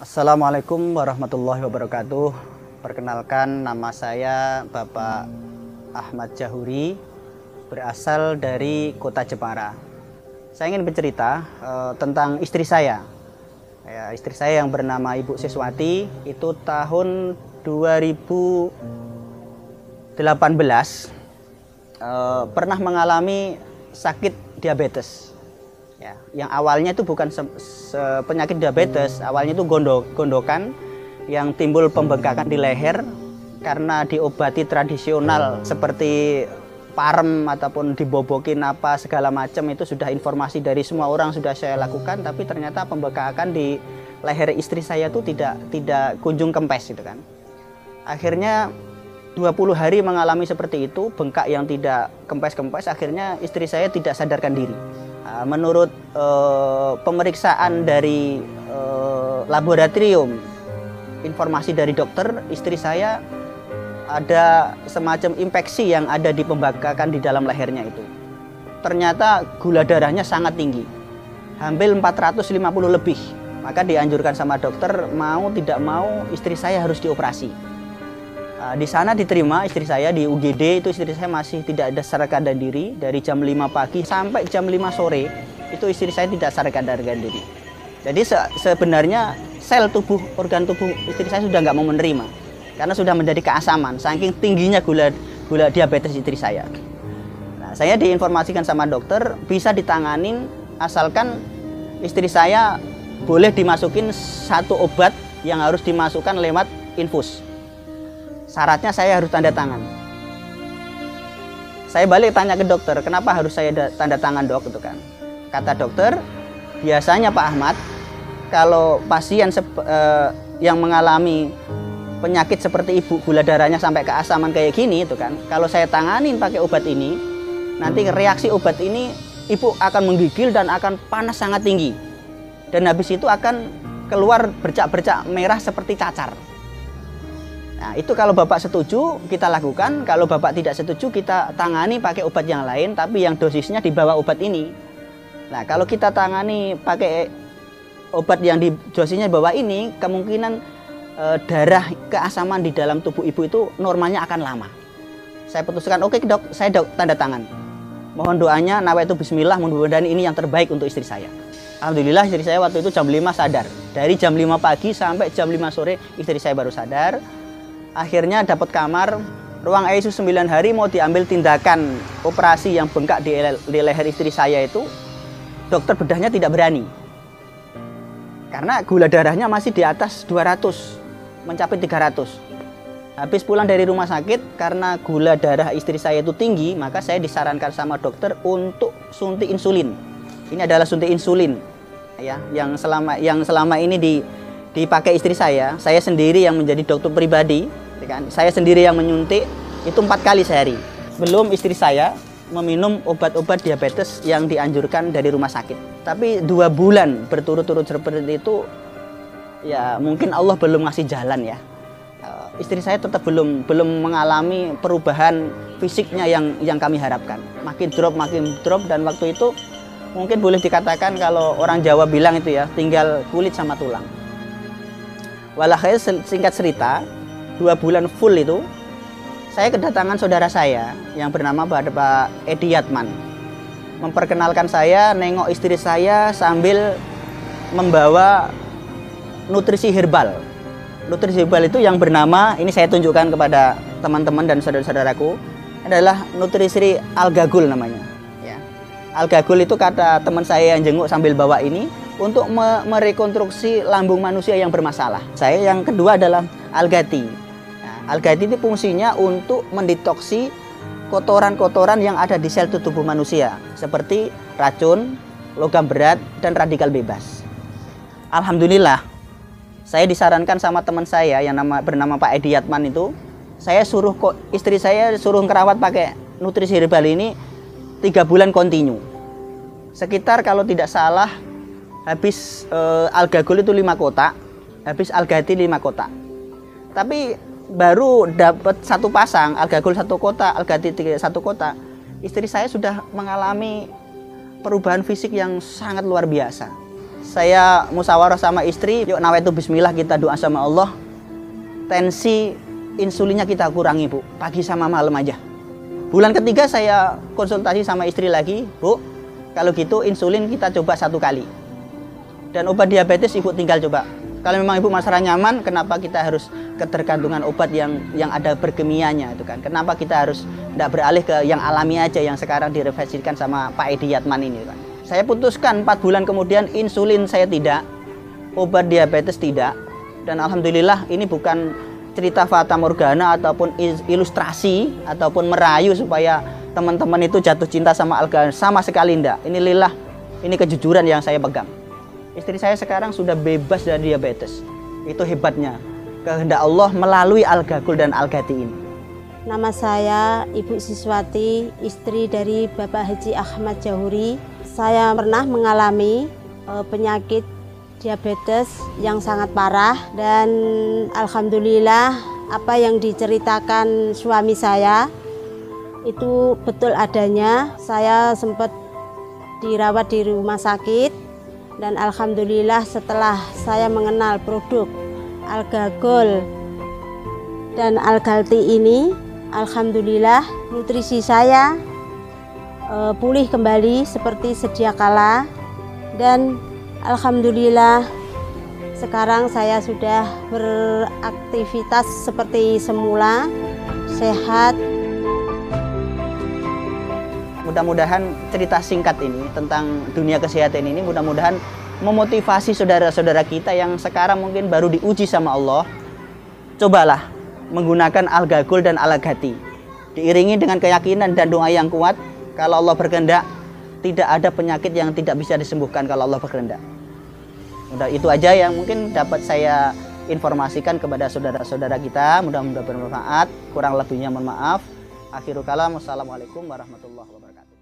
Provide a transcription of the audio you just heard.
Assalamualaikum warahmatullahi wabarakatuh. Perkenalkan, nama saya Bapak Ahmad Jahuri, berasal dari Kota Jepara. Saya ingin bercerita tentang istri saya. Istri saya yang bernama Ibu Siswati itu tahun 2018 pernah mengalami sakit diabetes. Ya, yang awalnya itu bukan penyakit diabetes, awalnya itu gondokan yang timbul pembengkakan di leher karena diobati tradisional seperti parem ataupun dibobokin apa segala macam. Itu sudah informasi dari semua orang, sudah saya lakukan, tapi ternyata pembengkakan di leher istri saya itu tidak kunjung kempes gitu kan. Akhirnya 20 hari mengalami seperti itu, bengkak yang tidak kempes-kempes, akhirnya istri saya tidak sadarkan diri. Menurut pemeriksaan dari laboratorium, informasi dari dokter, istri saya ada semacam infeksi yang ada di pembengkakan di dalam lehernya itu. Ternyata gula darahnya sangat tinggi, hampir 450 lebih. Maka dianjurkan sama dokter, mau tidak mau istri saya harus dioperasi. Di sana diterima istri saya di UGD, itu istri saya masih tidak ada sadarkan diri dari jam 5 pagi sampai jam 5 sore. Itu istri saya tidak sadarkan diri. Jadi sebenarnya sel tubuh, organ tubuh istri saya sudah nggak mau menerima karena sudah menjadi keasaman saking tingginya gula diabetes istri saya. Nah, saya diinformasikan sama dokter bisa ditanganin asalkan istri saya boleh dimasukin satu obat yang harus dimasukkan lewat infus. Syaratnya saya harus tanda tangan. Saya balik tanya ke dokter, kenapa harus saya tanda tangan dok? Itu kan. Kata dokter, biasanya Pak Ahmad, kalau pasien yang mengalami penyakit seperti ibu, gula darahnya sampai keasaman kayak gini, itu kan. Kalau saya tanganin pakai obat ini, nanti reaksi obat ini ibu akan menggigil dan akan panas sangat tinggi. Dan habis itu akan keluar bercak-bercak merah seperti cacar. Nah, itu kalau Bapak setuju kita lakukan, kalau Bapak tidak setuju kita tangani pakai obat yang lain, tapi yang dosisnya di bawah obat ini. Nah, kalau kita tangani pakai obat yang di dosisnya di bawah ini, kemungkinan darah keasaman di dalam tubuh ibu itu normalnya akan lama. Saya putuskan, oke dok, saya tanda tangan. Mohon doanya, nawaitu bismillah, mudah-mudahan ini yang terbaik untuk istri saya. Alhamdulillah istri saya waktu itu jam 5 sadar. Dari jam 5 pagi sampai jam 5 sore istri saya baru sadar. Akhirnya dapat kamar, ruang ICU 9 hari mau diambil tindakan operasi yang bengkak di leher istri saya itu, dokter bedahnya tidak berani. Karena gula darahnya masih di atas 200, mencapai 300. Habis pulang dari rumah sakit, karena gula darah istri saya itu tinggi, maka saya disarankan sama dokter untuk suntik insulin. Ini adalah suntik insulin ya, yang selama ini dipakai istri saya sendiri yang menjadi dokter pribadi, kan? Saya sendiri yang menyuntik itu 4 kali sehari. Belum istri saya meminum obat-obat diabetes yang dianjurkan dari rumah sakit. Tapi 2 bulan berturut-turut seperti itu, ya mungkin Allah belum ngasih jalan ya. Istri saya tetap belum mengalami perubahan fisiknya yang kami harapkan. Makin drop dan waktu itu mungkin boleh dikatakan kalau orang Jawa bilang itu ya, tinggal kulit sama tulang. Walhasil singkat cerita, 2 bulan full itu saya kedatangan saudara saya yang bernama Pak Edi Yatman, memperkenalkan saya, nengok istri saya sambil membawa nutrisi herbal. Nutrisi herbal itu yang bernama, ini saya tunjukkan kepada teman-teman dan saudara-saudaraku, adalah nutrisi Algagul namanya ya. Algagul itu kata teman saya yang jenguk sambil bawa ini untuk merekonstruksi lambung manusia yang bermasalah. Saya yang kedua adalah Algati. Nah, Algati itu fungsinya untuk mendetoksi kotoran-kotoran yang ada di sel tubuh manusia seperti racun, logam berat, dan radikal bebas. Alhamdulillah, saya disarankan sama teman saya yang bernama Pak Edi Yatman itu, istri saya suruh ngerawat pakai nutrisi herbal ini 3 bulan kontinu. Sekitar kalau tidak salah habis Algagul itu 5 kotak, habis Algati 5 kotak. Tapi baru dapat 1 pasang, Algagul 1 kotak, Algati 1 kotak, istri saya sudah mengalami perubahan fisik yang sangat luar biasa. saya musyawarah sama istri, yuk nawaitu bismillah, kita doa sama Allah. Tensi insulinnya kita kurangi, Bu, pagi sama malam aja. Bulan ketiga saya konsultasi sama istri lagi, Bu, kalau gitu insulin kita coba 1 kali. Dan obat diabetes Ibu tinggal coba. Kalau memang Ibu masalah nyaman, kenapa kita harus ketergantungan obat yang ada berkimianya itu kan? Kenapa kita harus tidak beralih ke yang alami aja yang sekarang direfleksikan sama Pak Edi Yatman ini kan? Saya putuskan 4 bulan kemudian insulin saya tidak, obat diabetes tidak, dan alhamdulillah ini bukan cerita fata morgana ataupun ilustrasi ataupun merayu supaya teman-teman itu jatuh cinta sama alga, sama sekali enggak. Ini lillah, ini kejujuran yang saya pegang. Istri saya sekarang sudah bebas dari diabetes. Itu hebatnya kehendak Allah melalui Al-Gakul dan Al-Gati ini. Nama saya Ibu Siswati, istri dari Bapak Haji Ahmad Jahuri. Saya pernah mengalami penyakit diabetes yang sangat parah, dan alhamdulillah apa yang diceritakan suami saya itu betul adanya. Saya sempat dirawat di rumah sakit, dan alhamdulillah setelah saya mengenal produk Al-Gakul dan Al-Galti ini, alhamdulillah nutrisi saya pulih kembali seperti sedia kala, dan alhamdulillah sekarang saya sudah beraktivitas seperti semula, sehat. Mudah-mudahan cerita singkat ini tentang dunia kesehatan ini mudah-mudahan memotivasi saudara-saudara kita yang sekarang mungkin baru diuji sama Allah. Cobalah menggunakan Al-Gakul dan Al-Gati, diiringi dengan keyakinan dan doa yang kuat. Kalau Allah berkehendak, tidak ada penyakit yang tidak bisa disembuhkan kalau Allah berkehendak. Udah itu aja yang mungkin dapat saya informasikan kepada saudara-saudara kita. Mudah-mudahan bermanfaat. Kurang lebihnya mohon maaf. Akhirul kalam. Wassalamualaikum warahmatullahi wabarakatuh.